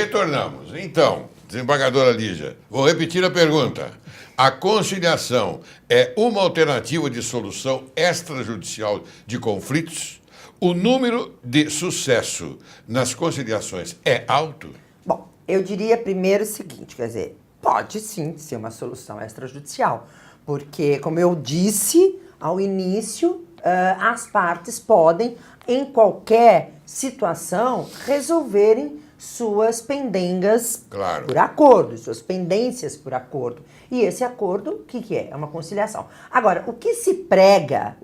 retornamos. Então, desembargadora Lígia, vou repetir a pergunta. A conciliação é uma alternativa de solução extrajudicial de conflitos? O número de sucesso nas conciliações é alto? Bom, eu diria primeiro o seguinte, quer dizer, pode sim ser uma solução extrajudicial, porque, como eu disse ao início, as partes podem, em qualquer situação, resolverem suas pendengas por acordo, suas pendências por acordo. E esse acordo, o que é? É uma conciliação. Agora, o que se prega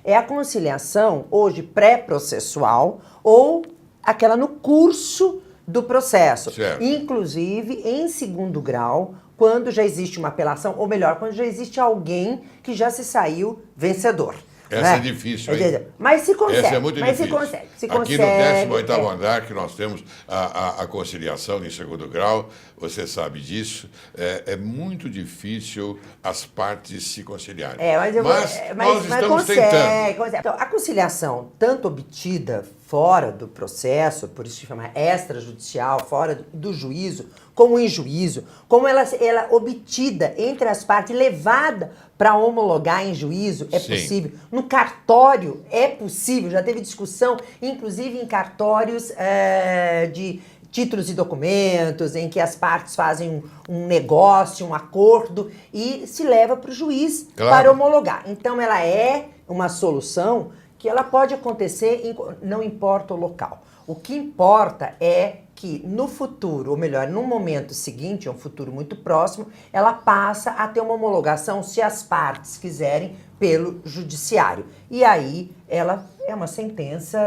é a conciliação hoje pré-processual ou aquela no curso do processo. Certo. Inclusive, em segundo grau, quando já existe uma apelação, ou melhor, quando já existe alguém que já se saiu vencedor. Essa é difícil, hein? Mas se consegue. Essa é muito difícil. Se Aqui consegue, no 18º andar, que nós temos a conciliação em segundo grau, você sabe disso, é muito difícil as partes se conciliarem. Nós estamos tentando. Consegue. Então, a conciliação, tanto obtida fora do processo, por isso se chama extrajudicial, fora do juízo, como em juízo, como ela obtida entre as partes, levada para homologar em juízo, é possível. No cartório, é possível. Já teve discussão, inclusive em cartórios de títulos e documentos, em que as partes fazem um negócio, um acordo, e se leva para o juiz para homologar. Então, ela é uma solução que ela pode acontecer, não importa o local. O que importa é que no futuro, ou melhor, no momento seguinte, é um futuro muito próximo, ela passa a ter uma homologação, se as partes quiserem, pelo judiciário. E aí ela é uma sentença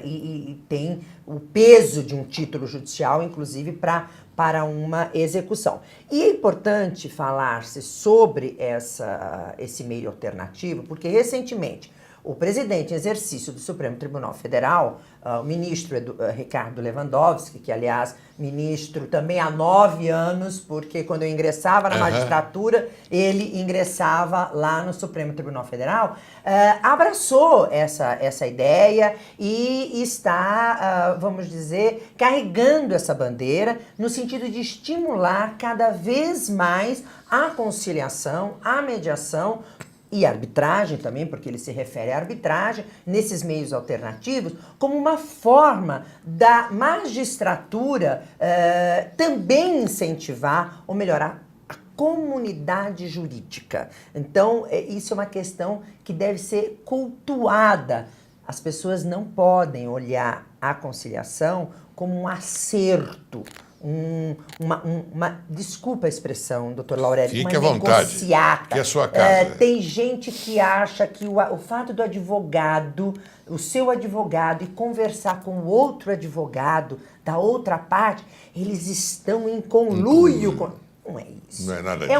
e tem o peso de um título judicial, inclusive para uma execução. E é importante falar-se sobre esse meio alternativo, porque recentemente o presidente em exercício do Supremo Tribunal Federal, o ministro Ricardo Lewandowski, que, aliás, ministro também há 9 anos, porque quando eu ingressava na magistratura, ele ingressava lá no Supremo Tribunal Federal, abraçou essa ideia e está, vamos dizer, carregando essa bandeira no sentido de estimular cada vez mais a conciliação, a mediação, e arbitragem também, porque ele se refere à arbitragem, nesses meios alternativos, como uma forma da magistratura também incentivar, ou melhorar, a comunidade jurídica. Então, isso é uma questão que deve ser cultuada. As pessoas não podem olhar a conciliação como um acerto, desculpa a expressão, doutor Laurélio, fique à vontade, negociata. Que é a sua casa. Tem gente que acha que o fato do advogado, o seu advogado, e conversar com o outro advogado da outra parte, eles estão em conluio com... Não é isso. Não é nada disso.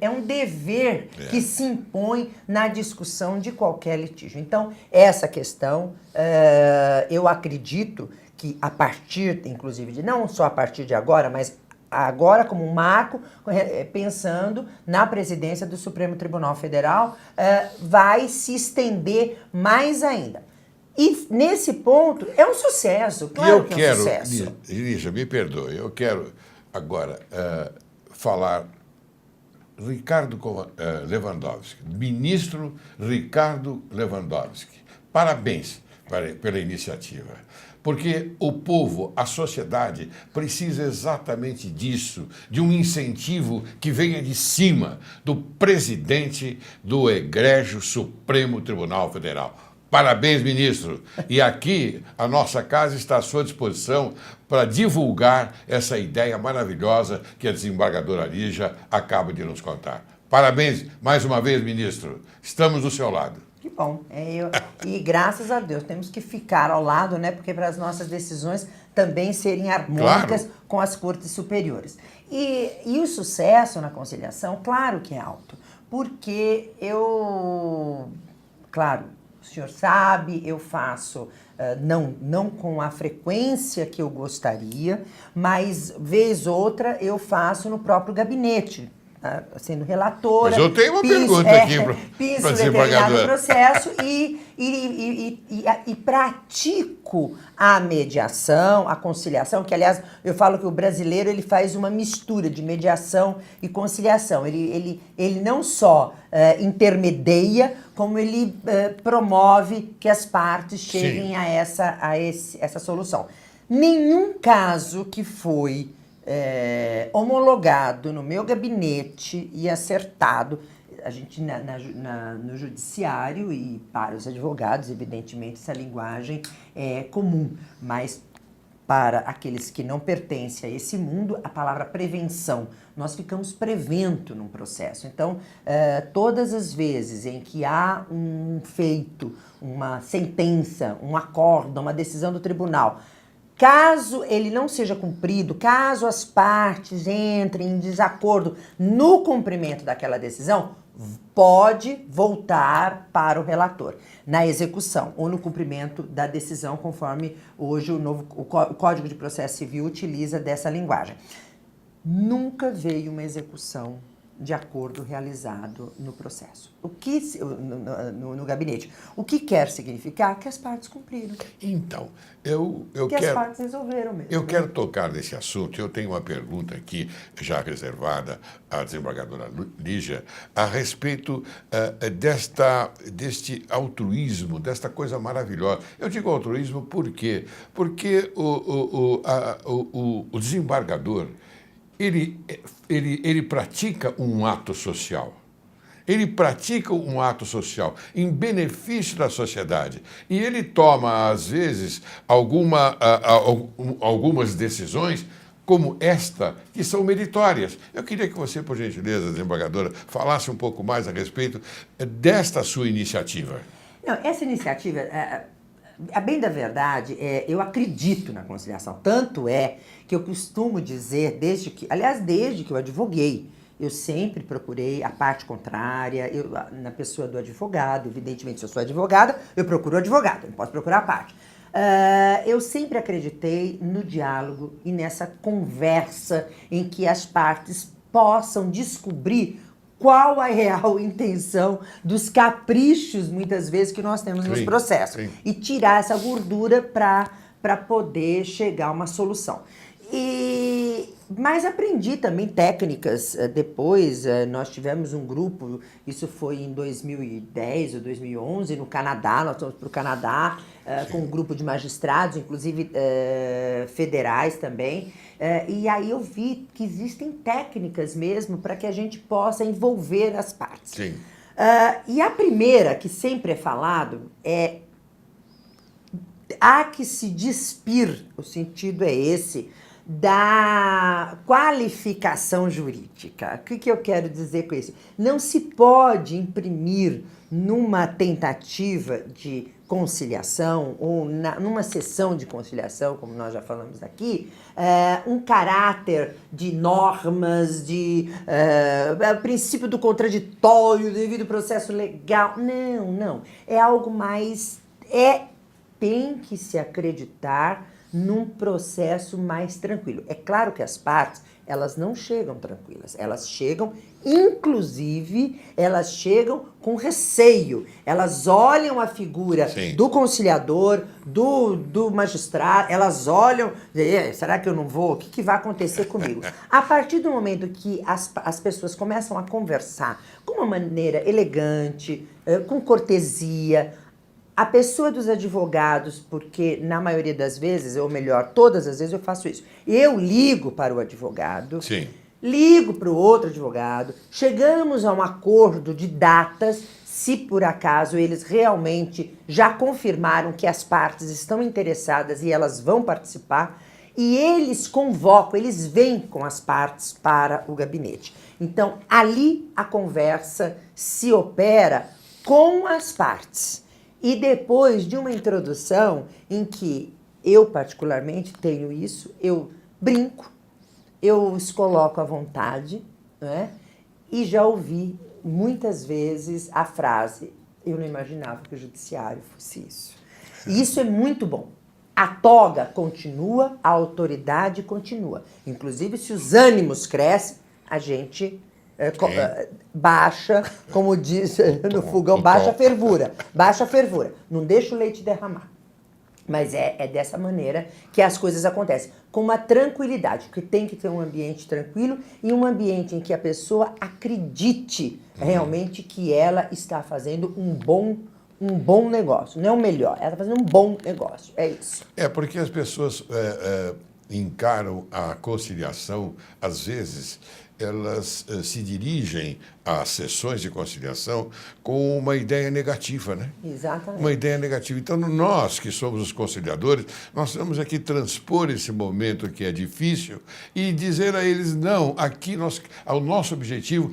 É um dever que se impõe na discussão de qualquer litígio. Então, essa questão, eu acredito que a partir, inclusive, não só a partir de agora, mas agora como um marco, pensando na presidência do Supremo Tribunal Federal, vai se estender mais ainda. E nesse ponto, é um sucesso, claro que é um sucesso. Lígia, me perdoe, eu quero agora falar Ricardo Lewandowski, ministro Ricardo Lewandowski. Parabéns pela iniciativa. Porque o povo, a sociedade, precisa exatamente disso, de um incentivo que venha de cima do presidente do egrégio Supremo Tribunal Federal. Parabéns, ministro. E aqui a nossa casa está à sua disposição para divulgar essa ideia maravilhosa que a desembargadora Lígia acaba de nos contar. Parabéns mais uma vez, ministro. Estamos do seu lado. Que bom. E graças a Deus, temos que ficar ao lado, né? Porque para as nossas decisões também serem harmônicas com as cortes superiores. E o sucesso na conciliação, claro que é alto. Porque claro, o senhor sabe, eu faço, não com a frequência que eu gostaria, mas vez outra eu faço no próprio gabinete. sendo relatora. Mas eu tenho uma pergunta aqui para a desembargadora. Processo e pratico a mediação, a conciliação, que, aliás, eu falo que o brasileiro ele faz uma mistura de mediação e conciliação. Ele não só intermedia, como ele promove que as partes cheguem a essa solução. Nenhum caso que foi homologado no meu gabinete e acertado, a gente no judiciário e para os advogados, evidentemente, essa linguagem é comum, mas para aqueles que não pertencem a esse mundo, a palavra prevenção, nós ficamos prevento num processo. Então, todas as vezes em que há um feito, uma sentença, um acórdão, uma decisão do tribunal, caso ele não seja cumprido, caso as partes entrem em desacordo no cumprimento daquela decisão, pode voltar para o relator na execução ou no cumprimento da decisão, conforme hoje o Código de Processo Civil utiliza dessa linguagem. Nunca veio uma execução de acordo realizado no processo. No gabinete. O que quer significar que as partes cumpriram. Então, eu que quero... as partes resolveram mesmo. Eu quero tocar nesse assunto. Eu tenho uma pergunta aqui, já reservada à desembargadora Lígia, a respeito deste altruísmo, desta coisa maravilhosa. Eu digo altruísmo por quê? Porque o desembargador, ele pratica um ato social. Ele pratica um ato social em benefício da sociedade. E ele toma, às vezes, algumas decisões como esta, que são meritórias. Eu queria que você, por gentileza, desembargadora, falasse um pouco mais a respeito desta sua iniciativa. Não, essa iniciativa... A bem da verdade, eu acredito na conciliação. Tanto é que eu costumo dizer, desde que eu advoguei, eu sempre procurei a parte contrária, na pessoa do advogado. Evidentemente, se eu sou advogada, eu procuro o advogado, eu não posso procurar a parte. Eu sempre acreditei no diálogo e nessa conversa em que as partes possam descobrir qual a real intenção dos caprichos, muitas vezes, que nós temos nos processos. Sim. E tirar essa gordura para poder chegar a uma solução. Mas aprendi também técnicas. Depois, nós tivemos um grupo, isso foi em 2010 ou 2011, no Canadá. Nós fomos para o Canadá com um grupo de magistrados, inclusive federais também. E aí eu vi que existem técnicas mesmo para que a gente possa envolver as partes. Sim. E a primeira, que sempre é falado, há que se despir, o sentido é esse, da qualificação jurídica. O que eu quero dizer com isso? Não se pode imprimir numa tentativa de conciliação ou numa sessão de conciliação, como nós já falamos aqui, um caráter de normas, de princípio do contraditório, devido ao processo legal. Não. É algo mais... Tem que se acreditar num processo mais tranquilo. É claro que as partes, elas não chegam tranquilas, elas chegam, inclusive, elas chegam com receio, elas olham a figura Sim. do conciliador, do magistrado, elas olham, será que eu não vou? O que vai acontecer comigo? A partir do momento que as pessoas começam a conversar com uma maneira elegante, com cortesia, a pessoa dos advogados, porque na maioria das vezes, ou melhor, todas as vezes eu faço isso. Eu ligo para o advogado, Sim. ligo para o outro advogado, chegamos a um acordo de datas, se por acaso eles realmente já confirmaram que as partes estão interessadas e elas vão participar, e eles convocam, eles vêm com as partes para o gabinete. Então, ali a conversa se opera com as partes. E depois de uma introdução em que eu particularmente tenho isso, eu brinco, eu os coloco à vontade, né? E já ouvi muitas vezes a frase, eu não imaginava que o judiciário fosse isso. E isso é muito bom. A toga continua, a autoridade continua. Inclusive, se os ânimos crescem, a gente baixa, como diz no fogão, baixa fervura. Baixa fervura. Não deixa o leite derramar. Mas é dessa maneira que as coisas acontecem, com uma tranquilidade, porque tem que ter um ambiente tranquilo e um ambiente em que a pessoa acredite realmente que ela está fazendo um bom negócio. Não é o melhor, ela está fazendo um bom negócio, é isso. Porque as pessoas encaram a conciliação, às vezes, elas se dirigem às sessões de conciliação com uma ideia negativa, né? Exatamente. Uma ideia negativa. Então, nós que somos os conciliadores, nós temos aqui transpor esse momento que é difícil e dizer a eles, não, aqui o nosso objetivo,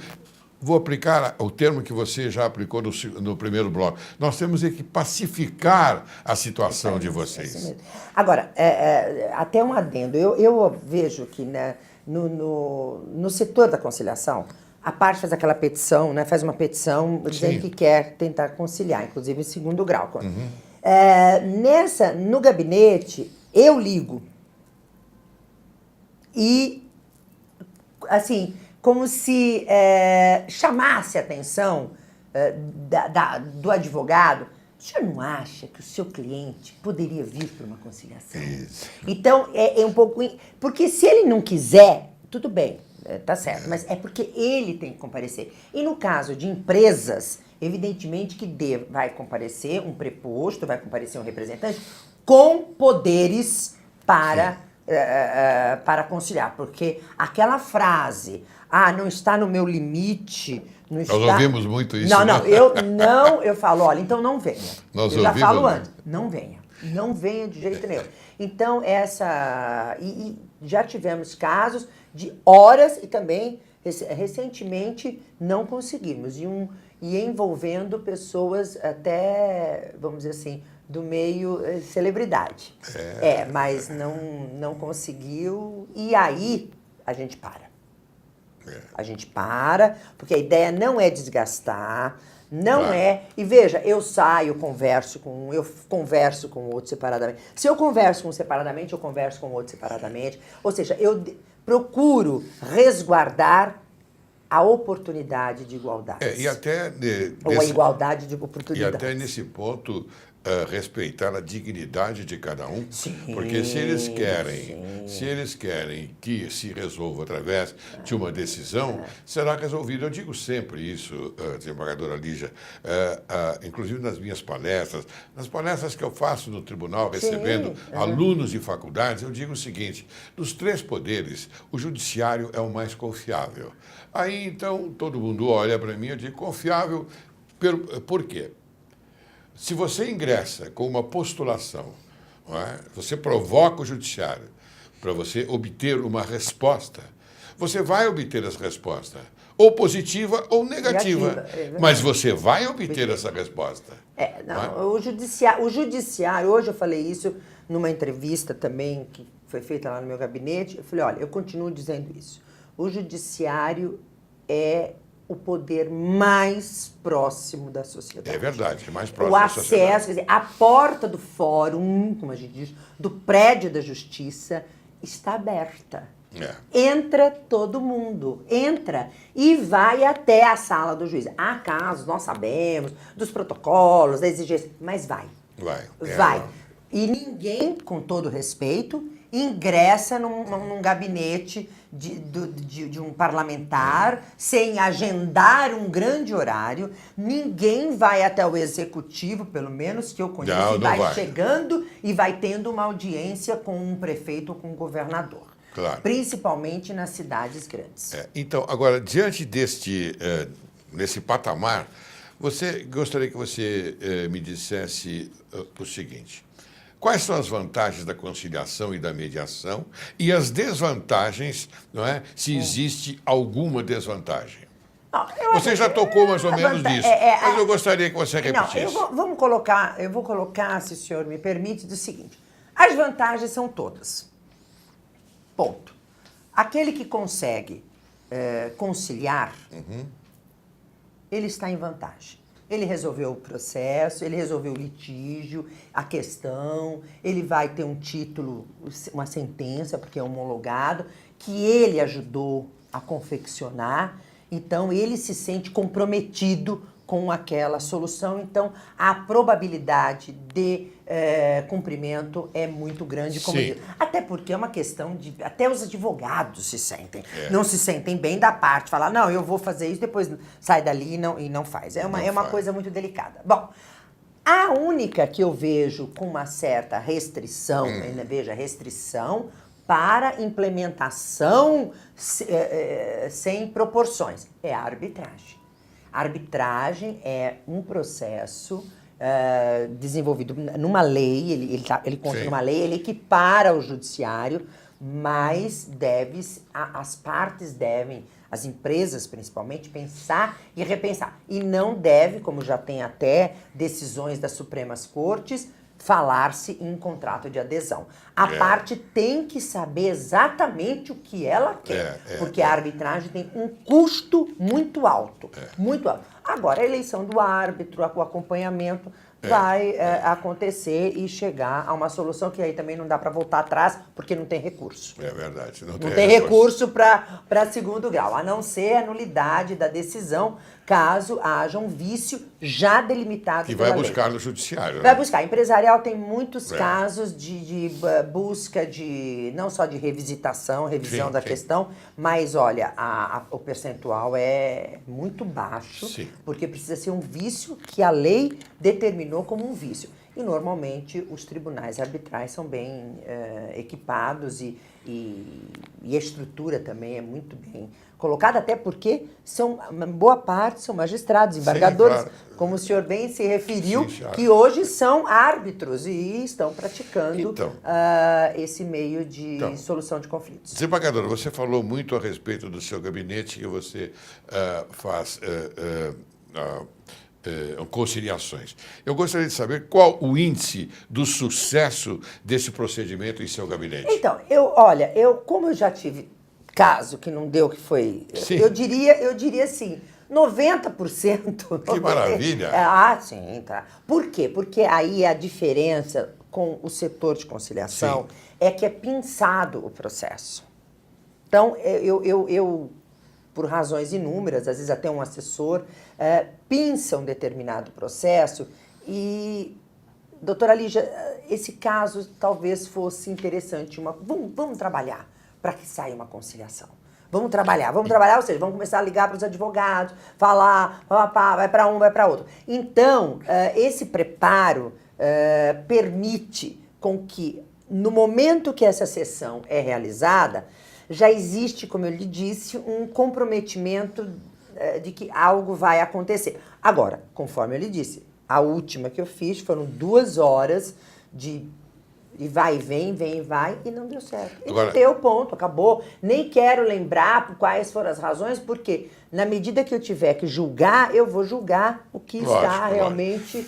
vou aplicar o termo que você já aplicou no primeiro bloco, nós temos que pacificar a situação de vocês. Agora, até um adendo, eu vejo que no setor da conciliação, a parte faz aquela petição, né, faz uma petição dizendo que quer tentar conciliar, inclusive em segundo grau. No gabinete, eu ligo. E, assim, como se chamasse a atenção do advogado. O senhor não acha que o seu cliente poderia vir para uma conciliação? Isso. Então, é um pouco... Porque se ele não quiser, tudo bem, tá certo, mas é porque ele tem que comparecer. E no caso de empresas, evidentemente que vai comparecer um preposto, vai comparecer um representante com poderes para conciliar. Porque aquela frase, não está no meu limite... Nós ouvimos muito isso. Eu falo, olha, então não venha. Eu já falo antes, não venha de jeito nenhum. Então, e já tivemos casos de horas e também, recentemente, não conseguimos. E envolvendo pessoas até, vamos dizer assim, do meio celebridade. Mas não conseguiu, e aí a gente para. A gente para, porque a ideia não é desgastar, E veja, eu saio, converso com um, eu converso com o outro separadamente. Se eu converso com um separadamente, eu converso com o outro separadamente. Ou seja, eu procuro resguardar a oportunidade de igualdade. E até... Ou a igualdade de oportunidade. E até nesse ponto... respeitar a dignidade de cada um, porque se eles querem que se resolva através de uma decisão, será resolvido. Eu digo sempre isso, desembargadora Lígia, inclusive nas minhas palestras, nas palestras que eu faço no tribunal, recebendo alunos de faculdades, eu digo o seguinte, dos três poderes, o judiciário é o mais confiável. Aí, então, todo mundo olha para mim e eu digo, confiável, por quê? Se você ingressa com uma postulação, você provoca o judiciário para você obter uma resposta, você vai obter essa resposta, ou positiva ou negativa, mas você vai obter essa resposta. O judiciário, hoje eu falei isso numa entrevista também, que foi feita lá no meu gabinete, eu falei, olha, eu continuo dizendo isso, o judiciário é o poder mais próximo da sociedade. É verdade, é mais próximo da sociedade. O acesso, quer dizer, a porta do fórum, como a gente diz, do prédio da justiça, está aberta. Entra todo mundo, entra e vai até a sala do juiz. Há casos, nós sabemos, dos protocolos, da exigência, mas vai. Vai. E ninguém, com todo respeito, ingressa num gabinete de um parlamentar sem agendar um grande horário. Ninguém vai até o executivo, pelo menos que eu conheço, vai chegando e vai tendo uma audiência com um prefeito ou com um governador. Claro. Principalmente nas cidades grandes. Então, agora, diante nesse patamar, gostaria que você me dissesse o seguinte. Quais são as vantagens da conciliação e da mediação e as desvantagens, se existe alguma desvantagem? Você já tocou mais ou menos nisso, mas eu gostaria que você repetisse. Eu vou colocar, se o senhor me permite, do seguinte. As vantagens são todas. Ponto. Aquele que consegue conciliar, ele está em vantagem. Ele resolveu o processo, ele resolveu o litígio, a questão, ele vai ter um título, uma sentença, porque é homologado, que ele ajudou a confeccionar. Então, ele se sente comprometido com aquela solução, então a probabilidade de cumprimento é muito grande, como eu digo. Até porque é uma questão de... Até os advogados se sentem. Não se sentem bem da parte, falar, não, eu vou fazer isso, depois sai dali e não faz. É uma coisa muito delicada. Bom, a única que eu vejo com uma certa restrição, veja, restrição para implementação sem proporções, é a arbitragem. A arbitragem é um processo desenvolvido numa lei, ele consta numa lei, ele equipara o judiciário, mas as partes devem, as empresas principalmente, pensar e repensar. E não deve, como já tem até decisões das Supremas Cortes, falar-se em contrato de adesão. A parte tem que saber exatamente o que ela quer, porque a arbitragem tem um custo muito alto, muito alto. Agora, a eleição do árbitro, o acompanhamento vai acontecer e chegar a uma solução que aí também não dá para voltar atrás, porque não tem recurso. É verdade. Não tem recurso para segundo grau, a não ser a nulidade da decisão, caso haja um vício já delimitado pela lei. Que vai buscar no judiciário. Vai buscar. Empresarial tem muitos casos de busca de, não só de revisão da questão, mas olha, o percentual é muito baixo, porque precisa ser um vício que a lei determinou como um vício. E normalmente os tribunais arbitrais são bem equipados e a estrutura também é muito bem colocada, até porque uma boa parte são magistrados, embargadores, claro. Como o senhor bem se referiu, que hoje são árbitros e estão praticando esse meio de solução de conflitos. Desembargadora, você falou muito a respeito do seu gabinete, que você faz conciliações. Eu gostaria de saber qual o índice do sucesso desse procedimento em seu gabinete. Então, como eu já tive caso que não deu, que foi... Eu diria assim, 90%. Que maravilha! Sim, tá. Por quê? Porque aí a diferença com o setor de conciliação é que é pensado o processo. Então, eu por razões inúmeras, às vezes até um assessor, pinça um determinado processo e, doutora Lígia, esse caso talvez fosse interessante. Vamos trabalhar para que saia uma conciliação. Vamos trabalhar, ou seja, vamos começar a ligar para os advogados, falar, vai para um, vai para outro. Então, esse preparo permite com que, no momento que essa sessão é realizada, já existe, como eu lhe disse, um comprometimento de que algo vai acontecer. Agora, conforme eu lhe disse, a última que eu fiz foram 2 horas de vai e vem, e não deu certo. E não deu ponto, acabou. Nem quero lembrar quais foram as razões, porque na medida que eu tiver que julgar, eu vou julgar o que está realmente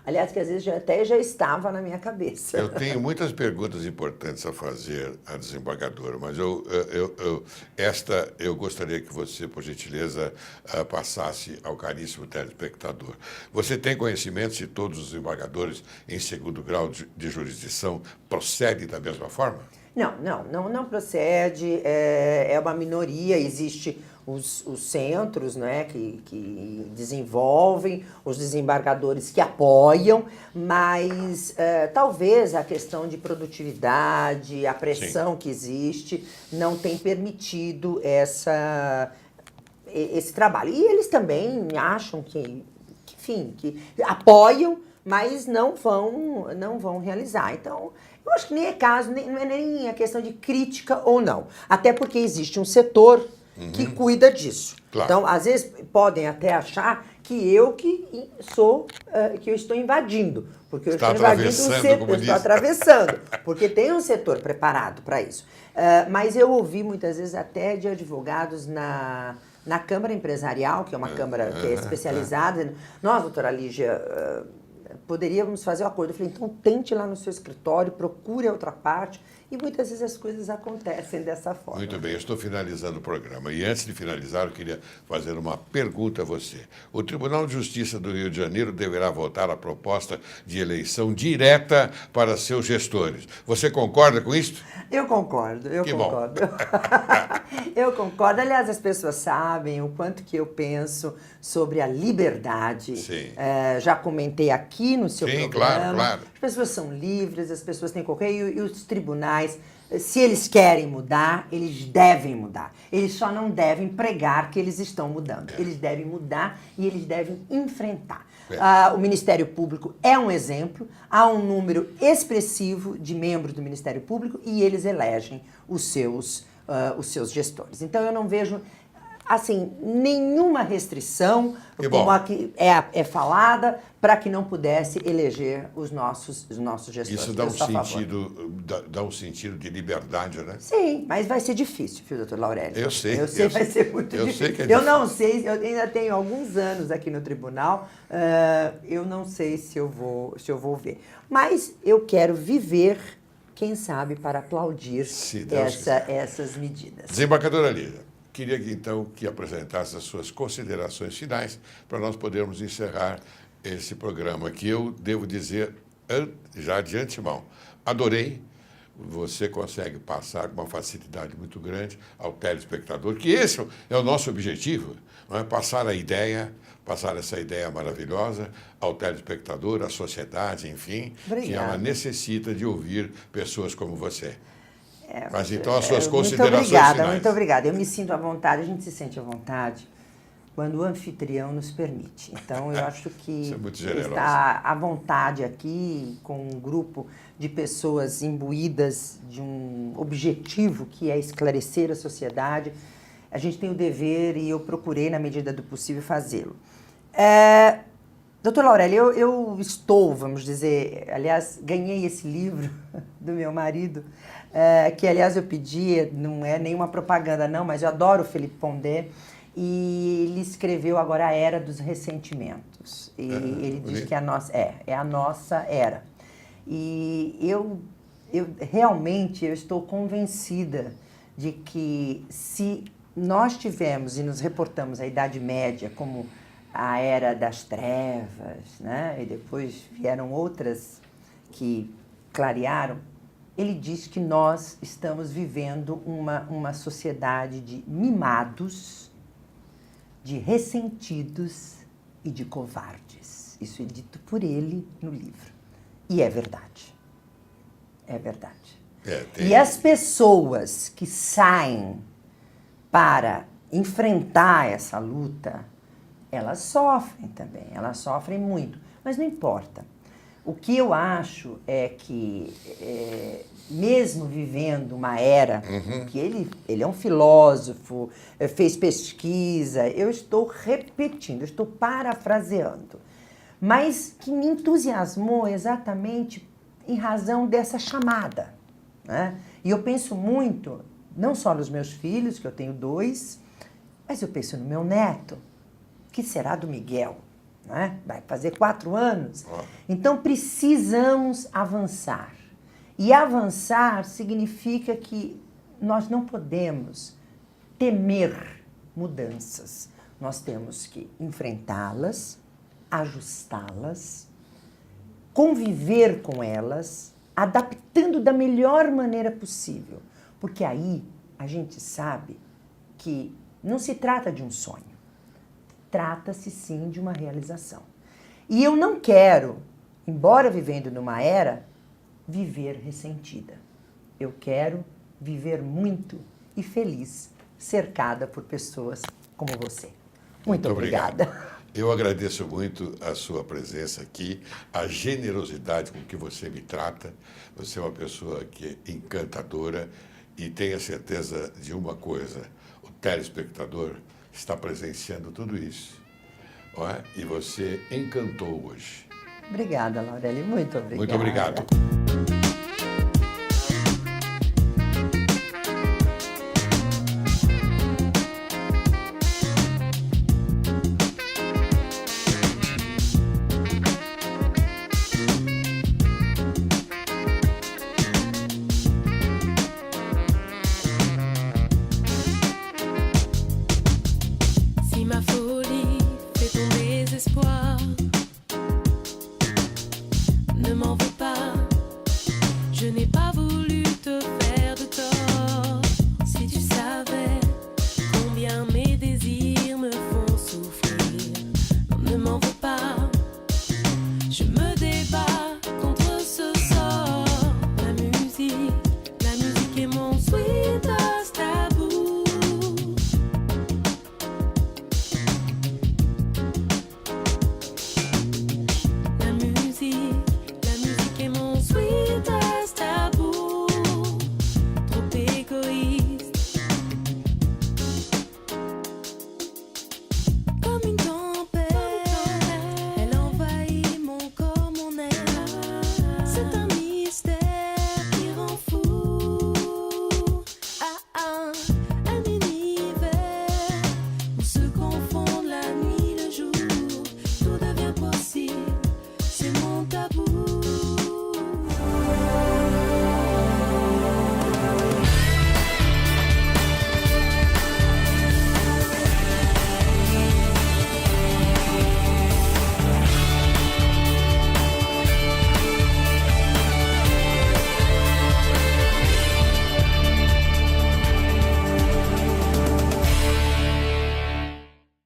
aliás, que às vezes já estava na minha cabeça. Eu tenho muitas perguntas importantes a fazer à desembargadora, mas eu gostaria que você, por gentileza, passasse ao caríssimo telespectador. Você tem conhecimento se todos os desembargadores em segundo grau de jurisdição procedem da mesma forma? Não procede, é uma minoria, existe os centros, né, que desenvolvem, os desembargadores que apoiam, mas talvez a questão de produtividade, a pressão que existe, não tem permitido esse trabalho. E eles também acham que apoiam, mas não vão realizar. Então, eu acho que nem é caso, não é nem a questão de crítica ou não. Até porque existe um setor que cuida disso. Claro. Então, às vezes, podem até achar que eu estou invadindo. Porque eu estou invadindo um setor, eu estou atravessando. Porque tem um setor preparado para isso. Mas eu ouvi muitas vezes até de advogados na Câmara Empresarial, que é uma Câmara que é especializada. Nós, doutora Lígia, poderíamos fazer o acordo. Eu falei, então tente lá no seu escritório, procure a outra parte E muitas vezes as coisas acontecem dessa forma. Muito bem, eu estou finalizando o programa. E antes de finalizar, eu queria fazer uma pergunta a você. O Tribunal de Justiça do Rio de Janeiro deverá votar a proposta de eleição direta para seus gestores. Você concorda com isso? Eu concordo, eu Que concordo. Eu concordo. Aliás, as pessoas sabem o quanto que eu penso sobre a liberdade. Sim. Já comentei aqui no seu Sim, programa. claro. As pessoas são livres, as pessoas têm qualquer... E os tribunais, se eles querem mudar, eles devem mudar. Eles só não devem pregar que eles estão mudando. Eles devem mudar e eles devem enfrentar. O Ministério Público é um exemplo. Há um número expressivo de membros do Ministério Público e eles elegem os seus gestores. Então, eu não vejo, assim, nenhuma restrição, como aqui é falada, para que não pudesse eleger os nossos gestores. Isso dá um sentido de liberdade, né? Sim, mas vai ser difícil, viu, doutor Laurélio? Eu sei. Vai ser muito difícil. Sei que é eu difícil. não sei, eu ainda tenho alguns anos aqui no tribunal, eu não sei se eu vou ver. Mas eu quero viver, quem sabe, para aplaudir essas medidas. Desembargadora Lígia, queria que apresentasse as suas considerações finais para nós podermos encerrar esse programa, que eu devo dizer já de antemão. Adorei. Você consegue passar com uma facilidade muito grande ao telespectador, que esse é o nosso objetivo, não é? Passar essa ideia maravilhosa ao telespectador, à sociedade, enfim, que ela necessita de ouvir pessoas como você. Mas então as suas considerações finais. Muito obrigada. Eu me sinto à vontade, a gente se sente à vontade quando o anfitrião nos permite. Então, eu acho que estar à vontade aqui com um grupo de pessoas imbuídas de um objetivo que é esclarecer a sociedade, a gente tem o dever e eu procurei, na medida do possível, fazê-lo. Doutor Laurélio, eu estou, vamos dizer, aliás, ganhei esse livro do meu marido, que, aliás, eu pedi, não é nenhuma propaganda, não, mas eu adoro o Felipe Pondé, e ele escreveu agora A Era dos Ressentimentos. E ele diz que é a nossa era. E eu realmente estou convencida de que se nós tivemos e nos reportamos a Idade Média como a Era das Trevas, né? E depois vieram outras que clarearam, ele diz que nós estamos vivendo uma sociedade de mimados, de ressentidos e de covardes. Isso é dito por ele no livro. E é verdade. É verdade. E as pessoas que saem para enfrentar essa luta, elas sofrem também, elas sofrem muito. Mas não importa. O que eu acho é que, mesmo vivendo uma era, que ele é um filósofo, fez pesquisa, eu estou repetindo, eu estou parafraseando, mas que me entusiasmou exatamente em razão dessa chamada, né? E eu penso muito, não só nos meus filhos, que eu tenho 2, mas eu penso no meu neto, que será do Miguel. Né? Vai fazer 4 anos. Então, precisamos avançar. E avançar significa que nós não podemos temer mudanças. Nós temos que enfrentá-las, ajustá-las, conviver com elas, adaptando da melhor maneira possível. Porque aí a gente sabe que não se trata de um sonho. Trata-se, sim, de uma realização. E eu não quero, embora vivendo numa era, viver ressentida. Eu quero viver muito e feliz, cercada por pessoas como você. Muito obrigada. Eu agradeço muito a sua presença aqui, a generosidade com que você me trata. Você é uma pessoa que é encantadora e tenha certeza de uma coisa, o telespectador está presenciando tudo isso, não é? E você encantou hoje. Obrigada, Laurélio, muito obrigada. Muito obrigado. désespoir. Ne m'en veux pas, je n'ai pas voulu te faire de tort. Si tu savais combien mes désirs me font souffrir, ne m'en veux